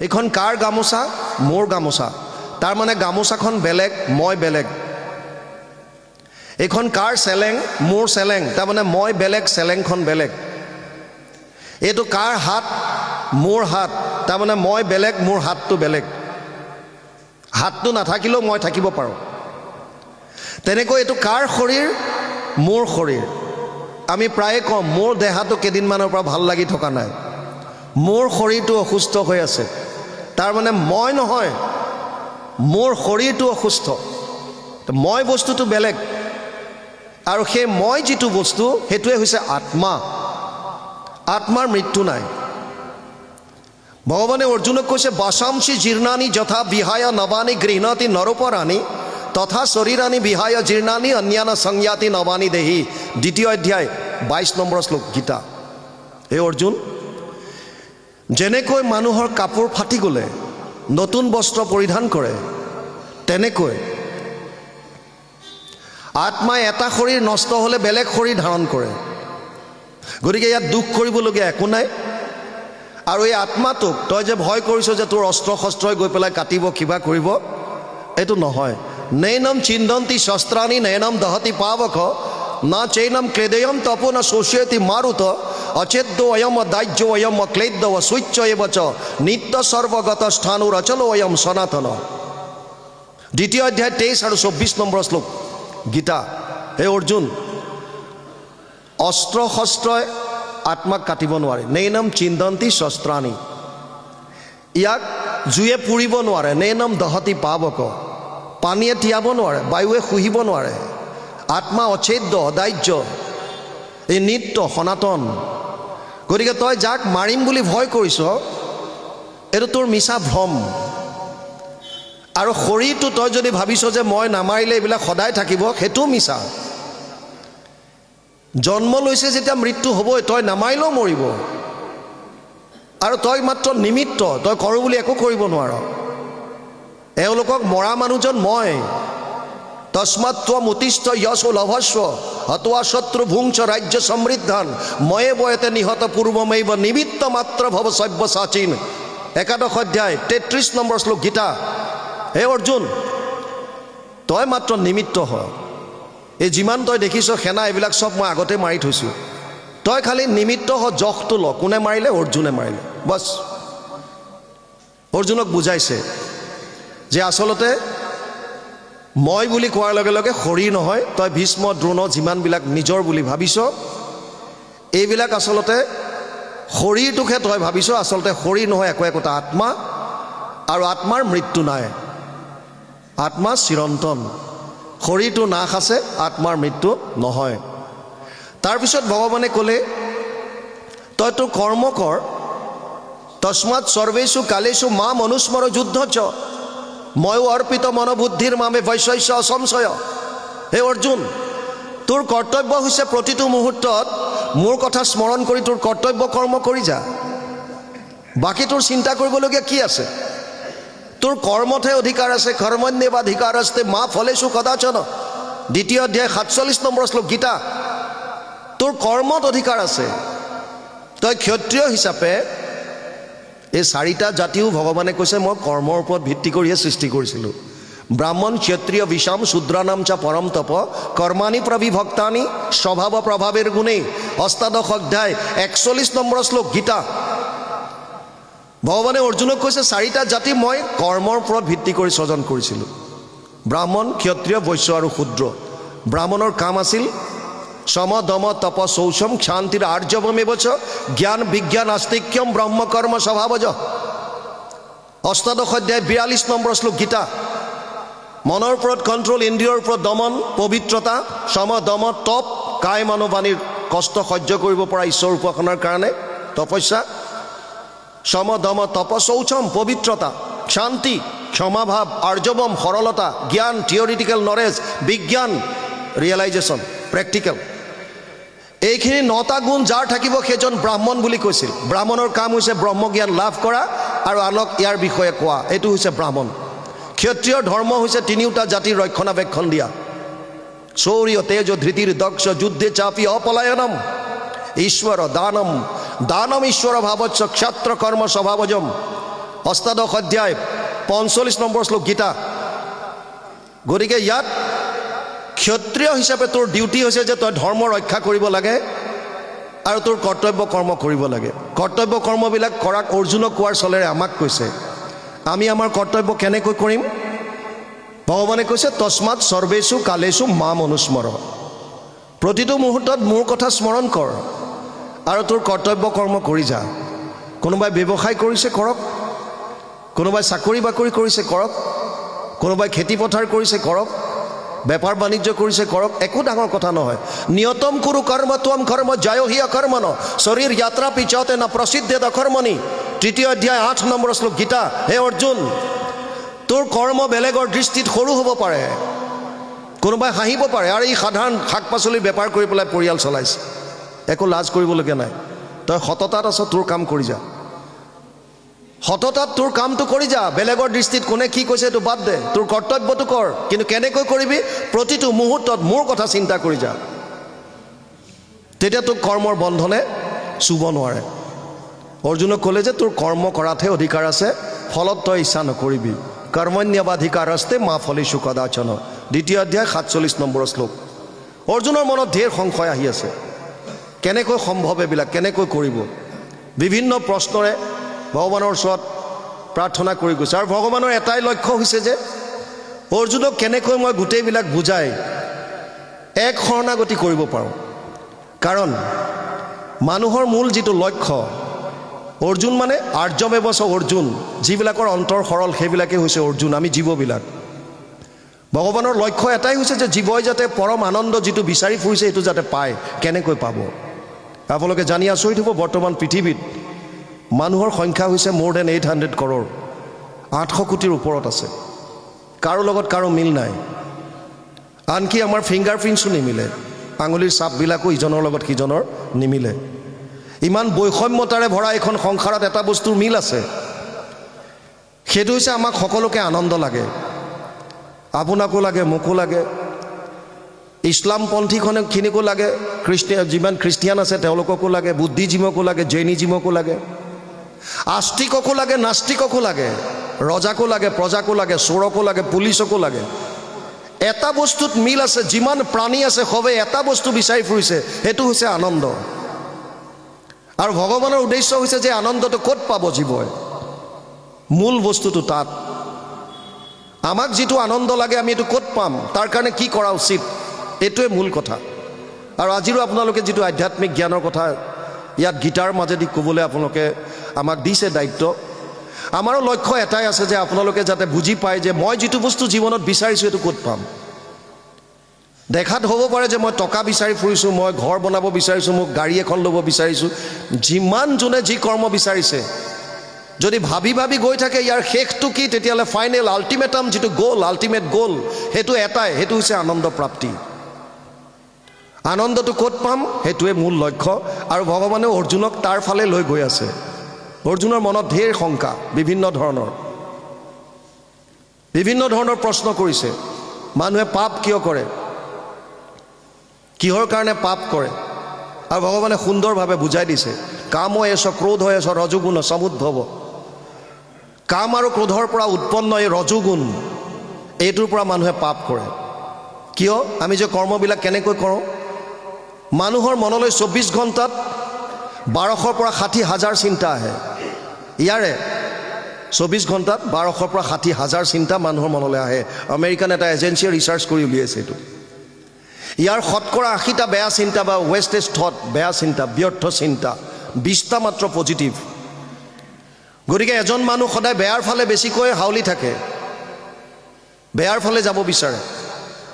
এইখন কাৰ গামোচা? মোৰ গামোচা। তাৰ মানে গামোচাখন বেলেগ, মই বেলেগ। এইখন কাৰ চেলেং? মোৰ চেলেং। তাৰ মানে মই বেলেগ, চেলেংখন বেলেগ। এইটো কাৰ হাত? মোৰ হাত। তাৰ মানে মই বেলেগ, মোৰ হাতটো বেলেগ। হাতটো নাথাকিলেও মই থাকিব পাৰোঁ। তেনেকৈ এইটো কাৰ শৰীৰ? মোৰ শৰীৰ। আমি প্ৰায়ে কওঁ মোৰ দেহাটো কেইদিনমানৰ পৰা ভাল লাগি থকা নাই, মোৰ শৰীৰটো অসুস্থ হৈ আছে। তাৰ মানে মই নহয়, মোৰ শৰীৰটো অসুস্থ। মই বস্তুটো বেলেগ, আৰু সেই মই যিটো বস্তু সেইটোৱে হৈছে আত্মা। আত্মাৰ মৃত্যু নাই। ভগৱানে অৰ্জুনক কৈছে বাসাংসি জীৰ্ণানি যথা বিহায় নবানি গৃহণতি নৰোপৰাণি তথা শৰীৰানি বিহায় জীৰ্ণানি অন্যান্য সংয়াতি নবানি দেহি। 2য় অধ্যায় 22 নম্বৰ শ্লোক গীতা। হে অৰ্জুন, যেনেকৈ মানুহৰ কাপোৰ ফাটি গ'লে নতুন বস্ত্ৰ পৰিধান কৰে, তেনেকৈ আত্মাই এটা শৰীৰ নষ্ট হ'লে বেলেগ শৰীৰ ধাৰণ কৰে। গতিকে ইয়াত দুখ কৰিবলগীয়া একো নাই। আৰু এই আত্মাটোক তই যে ভয় কৰিছ যে তোৰ অস্ত্ৰ শস্ত্ৰই গৈ পেলাই কাটিব, কিবা কৰিব, এইটো নহয়। নৈনম চিন্দন্তি শস্ত্ৰাণি নৈনম দহতি পাৱক না চৈনম ক্লেদয়ম তপো না শোষয়তি মারুত অচেদ্য অয়ম দাহ্য অয়ম ক্লেদ্য অসুচ্য এবচ নিত্য সর্বগত স্থানুর অচল অয়ম সনাতন। 2য় অধ্যায় 23 আৰু 24 নম্বৰ শ্লোক গীতা। হে অৰ্জুন, অস্ত্ৰ শস্ত্ৰই আত্মাক কাটিব নোৱাৰে। নৈনম চিন্দন্তি শস্ত্ৰাণি, ইয়াক জুয়ে পুৰিব নোৱাৰে। নৈনম দহতি পাৱক, পানীয়ে তিয়াব নোৱাৰে, বায়ুৱে শুহিব নোৱাৰে। আত্মা অচ্ছেদ্য, অদাহ্য, এই নিত্য সনাতন। গতিকে তই যাক মাৰিম বুলি ভয় কৰিছ, এইটো তোৰ মিছা ভ্ৰম। আৰু শৰীৰটো তই যদি ভাবিছ যে মই নামাৰিলে এইবিলাক সদায় থাকিব, সেইটোও মিছা। জন্ম লৈছে যেতিয়া মৃত্যু হ'বই, তই নামাৰিলেও মৰিব। আৰু তই মাত্ৰ নিমিত্ত, তই কৰোঁ বুলি একো কৰিব নোৱাৰ। এওঁলোকক মৰা মানুহজন মই। তস্মাৎ ত্বম উত্তিষ্ঠ যশো লভস্ব হত্বা শত্ৰু ভুংচ ৰাজ্য সমৃদ্ধান ময়ে বয়তে নিহত পূৰ্বমেব নিমিত্ত মাত্ৰ ভৱ সব্যসাচীন। 11 অধ্যায় 33 নম্বৰ শ্লোক গীতা। হে অৰ্জুন, তই মাত্ৰ নিমিত্ত হ। এই যিমান তই দেখিছ সেনা, এইবিলাক চব মই আগতে মাৰি থৈছোঁ। তই খালি নিমিত্ত হ, জখটো ল। কোনে মাৰিলে? অৰ্জুনে মাৰিলে, বছ। অৰ্জুনক বুজাইছে যে আচলতে মই বুলি কোৱাৰ লগে লগে শৰীৰ নহয়, তই ভীষ্ম দ্ৰোণ যিমানবিলাক নিজৰ বুলি ভাবিছ, এইবিলাক আচলতে শৰীৰটোকহে তই ভাবিছ। আচলতে শৰীৰ নহয়, একোটা আত্মা। আৰু আত্মাৰ মৃত্যু নাই, আত্মা চিৰন্তন। শৰীৰটো নাশ আছে, আত্মাৰ মৃত্যু নহয়। তাৰপিছত ভগৱানে ক'লে তই তোৰ কৰ্ম কৰ। তস্মাৎ সৰ্বেষু কালেষু মাম অনুস্মৰ যুদ্ধ ময়ো অৰ্পিত মনোবুদ্ধিৰ মামে বৈশস্য অসংশয়। হে অৰ্জুন, তোৰ কৰ্তব্য হৈছে প্ৰতিটো মুহূৰ্তত মোৰ কথা স্মৰণ কৰি তোৰ কৰ্তব্য কৰ্ম কৰি যা। বাকী তোৰ চিন্তা কৰিবলগীয়া কি আছে? তোৰ কৰ্মতহে অধিকাৰ আছে। কৰ্মণ্যেৱাধিকাৰ আছে মা ফলেষু কদাচন। 2য় অধ্যায় 47 নম্বৰ শ্লোক গীতা। তোৰ কৰ্মত অধিকাৰ আছে। তই ক্ষত্ৰিয় হিচাপে, এই 4টা জাতিও ভগৱানে কৈছে মই কৰ্মৰ ওপৰত ভিত্তি কৰিহে সৃষ্টি কৰিছিলোঁ। ব্ৰাহ্মণ ক্ষত্ৰিয় বিষাম শূদ্ৰানাম চা পৰম তপ কৰ্মাণি প্ৰবিভক্তানি স্বভাৱ প্ৰভাৱেৰ গুণেই। 8ম অধ্যায় 41 নম্বৰ শ্লোক গীতা। ভগৱানে অৰ্জুনক কৈছে 4টা জাতি মই কৰ্মৰ ওপৰত ভিত্তি কৰি সৃজন কৰিছিলোঁ। ব্ৰাহ্মণ, ক্ষত্ৰিয়, বৈশ্য আৰু শূদ্ৰ। ব্ৰাহ্মণৰ কাম আছিল সম দম তপ শৌচম শান্তিৰ আৰ্যৱমেবচ জ্ঞান বিজ্ঞান আস্তিক্যম ব্ৰহ্মকৰ্ম স্বভাৱজ। 8ম অধ্যায় 42 নম্বৰ শ্লোক গীতা। মনৰ ওপৰত কণ্ট্ৰল, ইন্দ্ৰিয়ৰ ওপৰত দমন, পবিত্ৰতা, সম দম তপ, কায় মনোবাণীৰ কষ্ট সহ্য কৰিব পৰা ঈশ্বৰ উপাসনাৰ কাৰণে তপস্যা। সম দম তপ শৌচম পবিত্ৰতা, শান্তি, ক্ষমাভাৱ, আৰ্যৱম সৰলতা, জ্ঞান থিয়ৰিটিকেল নলেজ, বিজ্ঞান ৰিয়েলাইজেশ্যন প্ৰেক্টিকেল। এইখিনি 9টা গুণ যাৰ থাকিব সেইজন ব্ৰাহ্মণ বুলি কৈছিল। ব্ৰাহ্মণৰ কাম হৈছে ব্ৰহ্মজ্ঞান লাভ কৰা আৰু আনক ইয়াৰ বিষয়ে কোৱা, এইটো হৈছে ব্ৰাহ্মণ। ক্ষত্ৰিয়ৰ ধৰ্ম হৈছে 3টা জাতিৰ ৰক্ষণাবেক্ষণ দিয়া। শৌৰ্য তেজ ধৃতিৰ দক্ষ যুদ্ধে চাপি অপলায়নম ঈশ্বৰ দানম দানম ঈশ্বৰ ভাৱচ্ছ ক্ষত্ৰ কৰ্ম স্বভাৱজম অষ্টাদশ অধ্যায় 45 নম্বৰ শ্লোক গীতা। গতিকে ইয়াত ক্ষত্ৰিয় হিচাপে তোৰ ডিউটি হৈছে যে তই ধৰ্ম ৰক্ষা কৰিব লাগে আৰু তোৰ কৰ্তব্য কৰ্ম কৰিব লাগে। কৰ্তব্য কৰ্মবিলাক কৰাক অৰ্জুনক কোৱাৰ চলেৰে আমাক কৈছে। আমি আমাৰ কৰ্তব্য কেনেকৈ কৰিম? ভগৱানে কৈছে তস্মাৎ সৰ্বেষু কালেষু মাম অনুস্মৰ। প্ৰতিটো মুহূৰ্তত মোৰ কথা স্মৰণ কৰ আৰু তোৰ কৰ্তব্য কৰ্ম কৰি যা। কোনোবাই ব্যৱসায় কৰিছে কৰক, কোনোবাই চাকৰি বাকৰি কৰিছে কৰক, কোনোবাই খেতি পথাৰ কৰিছে কৰক, বেপাৰ বাণিজ্য কৰিছে কৰক, একো ডাঙৰ কথা নহয়। নিয়তম কুৰু কৰ্ম ত্বম কৰ্ম জয়হি অকৰ্মণ শৰীৰ যাত্ৰা পিছতে না প্ৰসিদ্ধেদ অকৰ্মণি। 3য় অধ্যায় 8 নম্বৰ শ্লোক গীতা। হে অৰ্জুন, তোৰ কৰ্ম বেলেগৰ দৃষ্টিত সৰু হ'ব পাৰে, কোনোবাই হাঁহিব পাৰে, আৰু এই সাধাৰণ শাক পাচলিৰ বেপাৰ কৰি পেলাই পৰিয়াল চলাইছে, একো লাজ কৰিবলগীয়া নাই। তই সততাত আছ, তোৰ কাম কৰি যা, সততাত তোৰ কামটো কৰি যা। বেলেগৰ দৃষ্টিত কোনে কি কৈছে এইটো বাদ দে, তোৰ কৰ্তব্যটো কৰ। কিন্তু কেনেকৈ কৰিবি? প্ৰতিটো মুহূৰ্তত মোৰ কথা চিন্তা কৰি যা, তেতিয়া তোক কৰ্মৰ বন্ধনে চুব নোৱাৰে। অৰ্জুনক ক'লে যে তোৰ কৰ্ম কৰাতহে অধিকাৰ আছে, ফলত তই ইচ্ছা নকৰিবি। কৰ্মণ্যবাধিকাৰ আস্তে মা ফলেষু কদাচন। 2য় অধ্যায় 47 নম্বৰ শ্লোক। অৰ্জুনৰ মনত ঢেৰ সংশয় আহি আছে, কেনেকৈ সম্ভৱ এইবিলাক, কেনেকৈ কৰিব? বিভিন্ন প্ৰশ্নৰে ভগৱানৰ ওচৰত প্ৰাৰ্থনা কৰি গৈছে। আৰু ভগৱানৰ এটাই লক্ষ্য হৈছে যে অৰ্জুনক কেনেকৈ মই গোটেইবিলাক বুজাই এক শৰণাগতি কৰিব পাৰোঁ। কাৰণ মানুহৰ মূল যিটো লক্ষ্য, অৰ্জুন মানে আৰ্যবেবচ অৰ্জুন, যিবিলাকৰ অন্তৰ সৰল সেইবিলাকেই হৈছে অৰ্জুন, আমি জীৱবিলাক। ভগৱানৰ লক্ষ্য এটাই হৈছে যে জীৱই যাতে পৰম আনন্দ যিটো বিচাৰি ফুৰিছে সেইটো যাতে পায়। কেনেকৈ পাব? আপোনালোকে জানি আচৰিত হ'ব, বৰ্তমান পৃথিৱীত মানুহৰ সংখ্যা হৈছে মোৰ দেন 800 কৰোৰ, 800 কোটিৰ ওপৰত আছে। কাৰো লগত কাৰো মিল নাই, আনকি আমাৰ ফিংগাৰ প্ৰিণ্টছো নিমিলে, আঙুলিৰ চাপবিলাকো ইজনৰ লগত সিজনৰ নিমিলে। ইমান বৈষম্যতাৰে ভৰা এখন সংসাৰত এটা বস্তুৰ মিল আছে, সেইটো হৈছে আমাক সকলোকে আনন্দ লাগে। আপোনাকো লাগে, মোকো লাগে, ইছলামপন্থীখিনিকো লাগে, যিমান খ্ৰীষ্টিয়ান আছে তেওঁলোককো লাগে, বুদ্ধিজীৱকো লাগে, জৈনিজীৱকো লাগে, আস্তিককো লাগে, নাস্তিককো লাগে, ৰজাকো লাগে, প্ৰজাকো লাগে, চোৰকো লাগে, পুলিচকো লাগে। এটা বস্তুত মিল আছে, যিমান প্ৰাণী আছে সবেই এটা বস্তু বিচাৰি ফুৰিছে, সেইটো হৈছে আনন্দ। আৰু ভগৱানৰ উদ্দেশ্য হৈছে যে আনন্দটো ক'ত পাব জীৱই? মূল বস্তুটো তাত। আমাক যিটো আনন্দ লাগে আমি এইটো ক'ত পাম, তাৰ কাৰণে কি কৰা উচিত, এইটোৱে মূল কথা। আৰু আজিৰো আপোনালোকে যিটো আধ্যাত্মিক জ্ঞানৰ কথা ইয়াত গীতাৰ মাজেদি ক'বলৈ আপোনালোকে আমাক দিছে দায়িত্ব, আমাৰো লক্ষ্য এটাই আছে যে আপোনালোকে যাতে বুজি পায় যে মই যিটো বস্তু জীৱনত বিচাৰিছোঁ এইটো ক'ত পাম। দেখাত হ'ব পাৰে যে মই টকা বিচাৰি ফুৰিছোঁ, মই ঘৰ বনাব বিচাৰিছোঁ, মোক গাড়ী এখন ল'ব বিচাৰিছোঁ। যিমান যোনে যি কৰ্ম বিচাৰিছে, যদি ভাবি ভাবি গৈ থাকে ইয়াৰ শেষটো কি, তেতিয়াহ'লে ফাইনেল আল্টিমেটাম যিটো গ'ল, আল্টিমেট গ'ল সেইটো এটাই, সেইটো হৈছে আনন্দ প্ৰাপ্তি। আনন্দটো ক'ত পাম সেইটোৱে মূল লক্ষ্য। আৰু ভগৱানে অৰ্জুনক তাৰ ফালে লৈ গৈ আছে। অৰ্জুনৰ মনত ঢেৰ শংকা, বিভিন্ন ধৰণৰ প্ৰশ্ন কৰিছে। মানুহে পাপ কিয় কৰে, কিহৰ কাৰণে পাপ কৰে? আৰু ভগৱানে সুন্দৰভাৱে বুজাই দিছে। কাম হৈ এছ, ক্ৰোধ হৈ এছ, ৰজোগুণ সমুদ্ভৱ। কাম আৰু ক্ৰোধৰ পৰা উৎপন্ন এই ৰজোগুণ, এইটোৰ পৰা মানুহে পাপ কৰে। কিয়? আমি যে কৰ্মবিলাক কেনেকৈ কৰোঁ, মানুহৰ মনলৈ 24 ঘণ্টাত 1200 পৰা 60,000 চিন্তা আহে। ইয়াৰে 24 ঘণ্টাত 1200 পৰা 60,000 চিন্তা মানুহৰ মনলৈ আহে। আমেৰিকান এটা এজেঞ্চিয়ে ৰিচাৰ্চ কৰি উলিয়াইছে এইটো। ইয়াৰ শতকৰা 80টা বেয়া চিন্তা বা ৱেষ্টেজ থট, বেয়া চিন্তা, ব্যৰ্থ চিন্তা, 20টা মাত্ৰ পজিটিভ। গতিকে এজন মানুহ সদায় বেয়াৰ ফালে বেছিকৈ হাউলি থাকে, বেয়াৰ ফালে যাব বিচাৰে।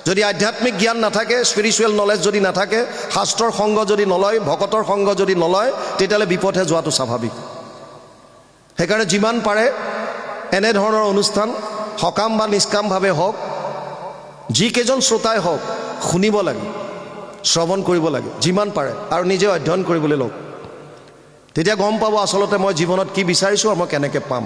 যদি আধ্যাত্মিক জ্ঞান নাথাকে, স্পিৰিচুৱেল নলেজ যদি নাথাকে, শাস্ত্ৰৰ সংগ যদি নলয়, ভকতৰ সংগ যদি নলয়, তেতিয়াহ'লে বিপথে যোৱাটো স্বাভাৱিক। সেইকাৰণে যিমান পাৰে এনেধৰণৰ অনুষ্ঠান সকাম বা নিষ্কামভাৱে হওক, যিকেইজন শ্ৰোতাই হওক শুনিব লাগে, শ্ৰৱণ কৰিব লাগে যিমান পাৰে, আৰু নিজে অধ্যয়ন কৰিবলৈ লওক। তেতিয়া গম পাব আচলতে মই জীৱনত কি বিচাৰিছোঁ আৰু মই কেনেকৈ পাম।